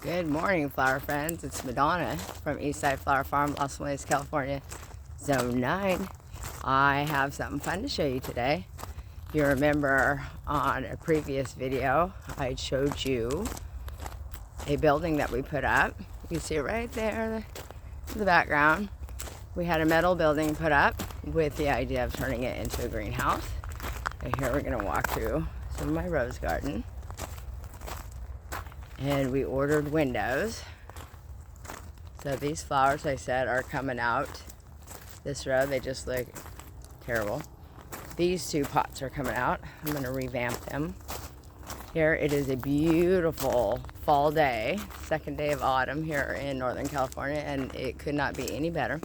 Good morning, flower friends. It's Madonna from Eastside Flower Farm, Los Feliz, California, Zone 9. I have something fun to show you today. If you remember on a previous video, I showed you a building that we put up. You can see it right there in the background. We had a metal building put up with the idea of turning it into a greenhouse. And here we're going to walk through some of my rose garden. And we ordered windows. So these flowers, I said, are coming out this row. They just look terrible. These two pots are coming out. I'm going to revamp them. Here it is, a beautiful fall day, second day of autumn here in Northern California, and it could not be any better.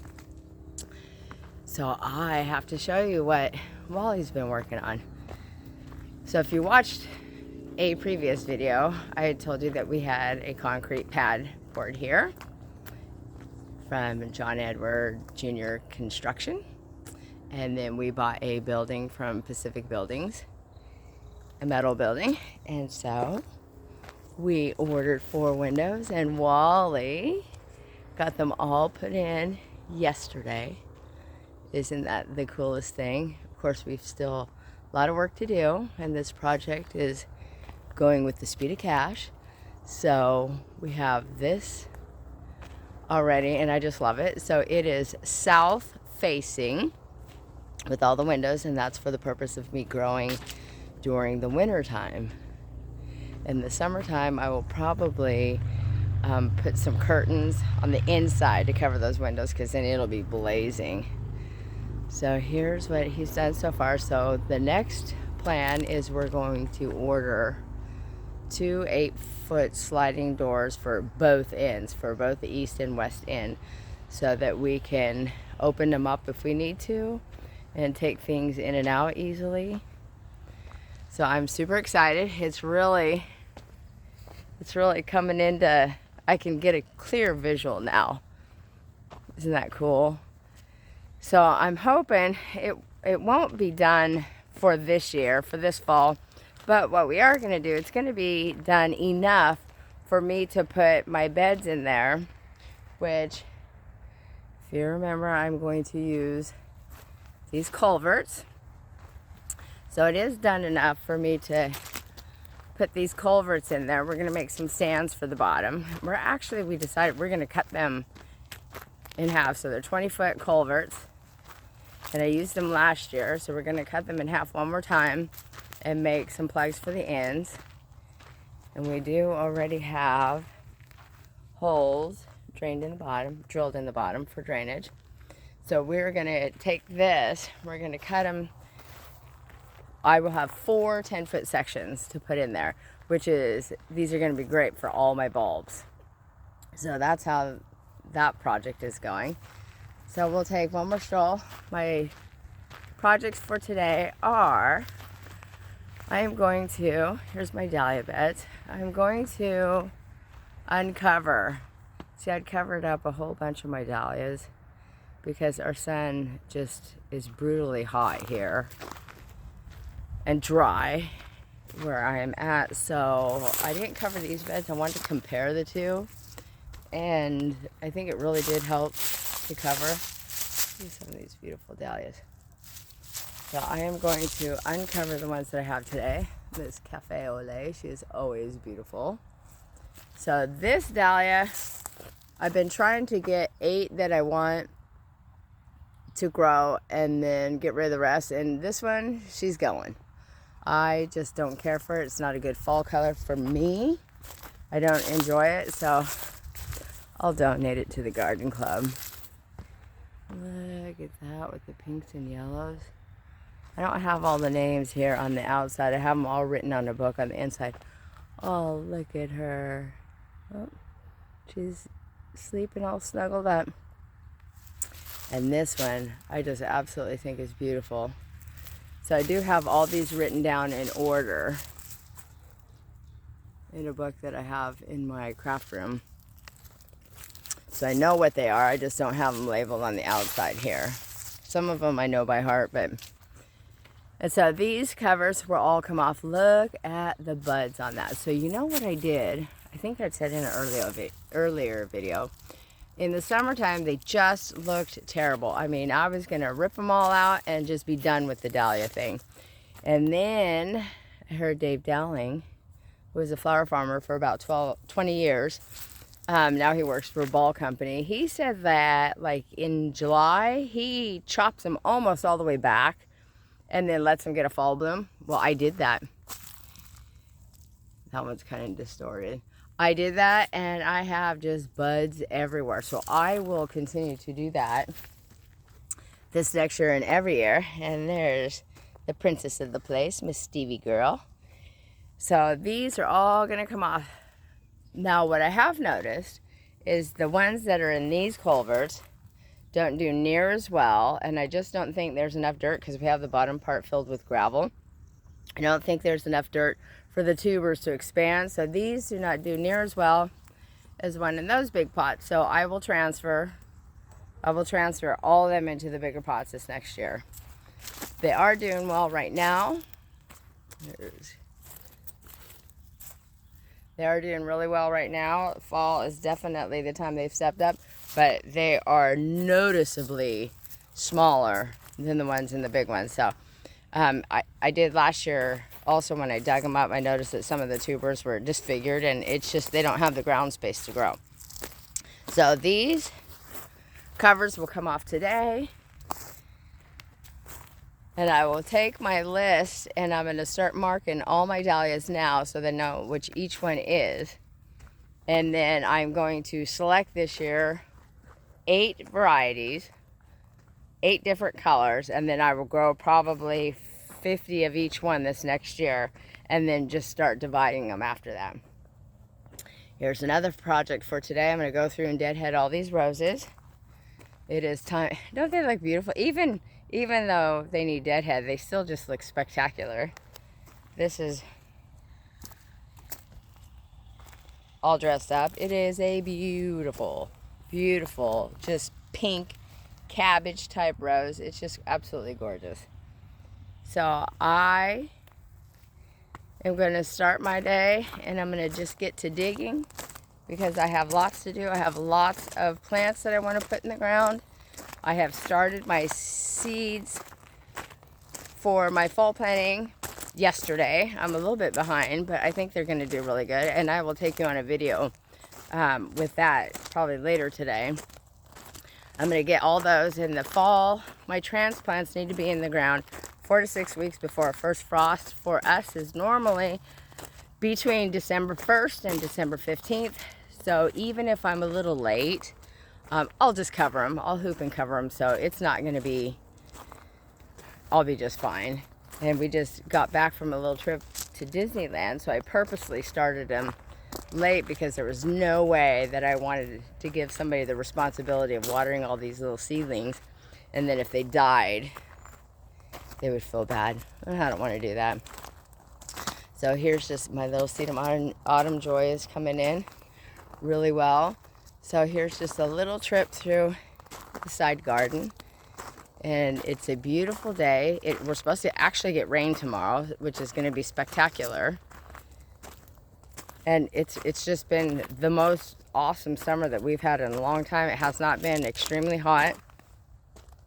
So I have to show you what Wally's been working on. So if you watched a previous video, I had told you that we had a concrete pad poured here from John Edward Jr. Construction, and then we bought a building from Pacific Buildings, a metal building, and so we ordered 4 windows, and Wally got them all put in yesterday. Isn't that the coolest thing? Of course, we've still a lot of work to do, and this project is going with the speed of cash. So we have this already, and I just love it. So it is south facing with all the windows, and that's for the purpose of me growing during the winter time. In the summertime, I will probably put some curtains on the inside to cover those windows, because then it'll be blazing. So here's what he's done so far. So the next plan is we're going to order 2 8-foot sliding doors for both ends, for both the east and west end, so that we can open them up if we need to and take things in and out easily. So I'm super excited. It's really coming into, I can get a clear visual now. Isn't that cool? So I'm hoping it won't be done for this year, for this fall. But what we are going to do, it's going to be done enough for me to put my beds in there, which, if you remember, I'm going to use these culverts. So it is done enough for me to put these culverts in there. We're going to make some stands for the bottom. We decided we're going to cut them in half. So they're 20-foot culverts, and I used them last year. So we're going to cut them in half one more time and make some plugs for the ends. And we do already have holes drilled in the bottom for drainage. So we're gonna take this, we're gonna cut them. I will have 4 10-foot sections to put in there, these are gonna be great for all my bulbs. So that's how that project is going. So we'll take one more stroll. My projects for today are, here's my dahlia beds. I'm going to uncover. See, I'd covered up a whole bunch of my dahlias because our sun just is brutally hot here and dry where I am at. So I didn't cover these beds. I wanted to compare the two, and I think it really did help to cover. See some of these beautiful dahlias. So I am going to uncover the ones that I have today. This Cafe au lait, she is always beautiful. So this dahlia, I've been trying to get 8 that I want to grow and then get rid of the rest. And this one, she's going. I just don't care for it. It's not a good fall color for me. I don't enjoy it, so I'll donate it to the garden club. Look at that with the pinks and yellows. I don't have all the names here on the outside. I have them all written on a book on the inside. Oh, look at her. Oh, she's sleeping all snuggled up. And this one, I just absolutely think is beautiful. So I do have all these written down in order in a book that I have in my craft room. So I know what they are. I just don't have them labeled on the outside here. Some of them I know by heart, but... And so these covers will all come off. Look at the buds on that. So you know what I did? I think I said in an earlier video. In the summertime, they just looked terrible. I mean, I was going to rip them all out and just be done with the dahlia thing. And then I heard Dave Dowling, who was a flower farmer for about 20 years. Now he works for a ball company. He said that like in July, he chops them almost all the way back and then lets them get a fall bloom. Well, I did that. That one's kind of distorted. I did that and I have just buds everywhere. So I will continue to do that this next year and every year. And there's the princess of the place, Miss Stevie girl. So these are all gonna come off. Now what I have noticed is the ones that are in these culverts don't do near as well. And I just don't think there's enough dirt because we have the bottom part filled with gravel. I don't think there's enough dirt for the tubers to expand. So these do not do near as well as one in those big pots. So I will transfer all of them into the bigger pots this next year. They are doing well right now. They are doing really well right now. Fall is definitely the time they've stepped up, but they are noticeably smaller than the ones in the big ones. So I did last year also when I dug them up, I noticed that some of the tubers were disfigured and it's just they don't have the ground space to grow. So these covers will come off today. And I will take my list and I'm going to start marking all my dahlias now so they know which each one is. And then I'm going to select this year 8 varieties, 8 different colors, and then I will grow probably 50 of each one this next year and then just start dividing them after that. Here's another project for today. I'm going to go through and deadhead all these roses. It is time. Don't they look beautiful? Even though they need deadhead, they still just look spectacular. This is all dressed up. It is a beautiful, beautiful, just pink cabbage type rose. It's just absolutely gorgeous. So I am going to start my day and I'm going to just get to digging because I have lots to do. I have lots of plants that I want to put in the ground. I have started my seeds for my fall planting yesterday. I'm a little bit behind, but I think they're going to do really good. And I will take you on a video with that probably later today. I'm going to get all those in the fall. My transplants need to be in the ground 4 to 6 weeks before first frost. For us is normally between December 1st and December 15th. So even if I'm a little late, I'll just cover them. I'll hoop and cover them. So it's not going to be, I'll be just fine. And we just got back from a little trip to Disneyland. So I purposely started them late because there was no way that I wanted to give somebody the responsibility of watering all these little seedlings. And then if they died, they would feel bad. I don't want to do that. So here's just my little seed of autumn joy is coming in really well. So here's just a little trip through the side garden. And it's a beautiful day. We're supposed to actually get rain tomorrow, which is going to be spectacular. And it's just been the most awesome summer that we've had in a long time. It has not been extremely hot.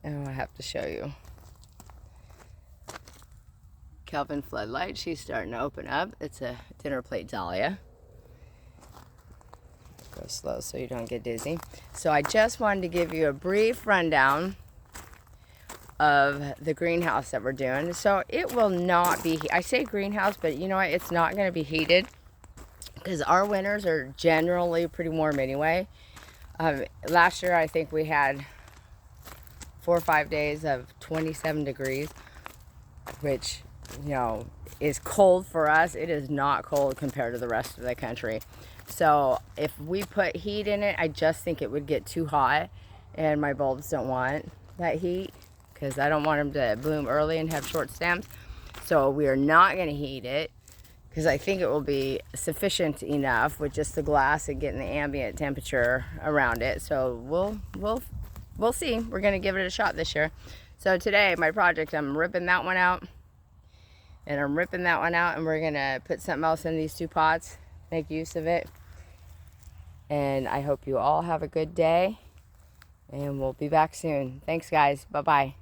Oh, I have to show you. Kelvin floodlight, she's starting to open up. It's a dinner plate dahlia. Go slow so you don't get dizzy. So I just wanted to give you a brief rundown of the greenhouse that we're doing. So it will not be, I say greenhouse, but you know what, it's not going to be heated because our winters are generally pretty warm anyway. Last year I think we had 4 or 5 days of 27 degrees, which, you know, is cold for us. It is not cold compared to the rest of the country. So if we put heat in it, I just think it would get too hot, and my bulbs don't want that heat because I don't want them to bloom early and have short stems. So we are not going to heat it because I think it will be sufficient enough with just the glass and getting the ambient temperature around it. So we'll see. We're going to give it a shot this year. So today, my project, I'm ripping that one out, and I'm ripping that one out, and we're going to put something else in these 2 pots, make use of it. And I hope you all have a good day. And we'll be back soon. Thanks, guys. Bye-bye.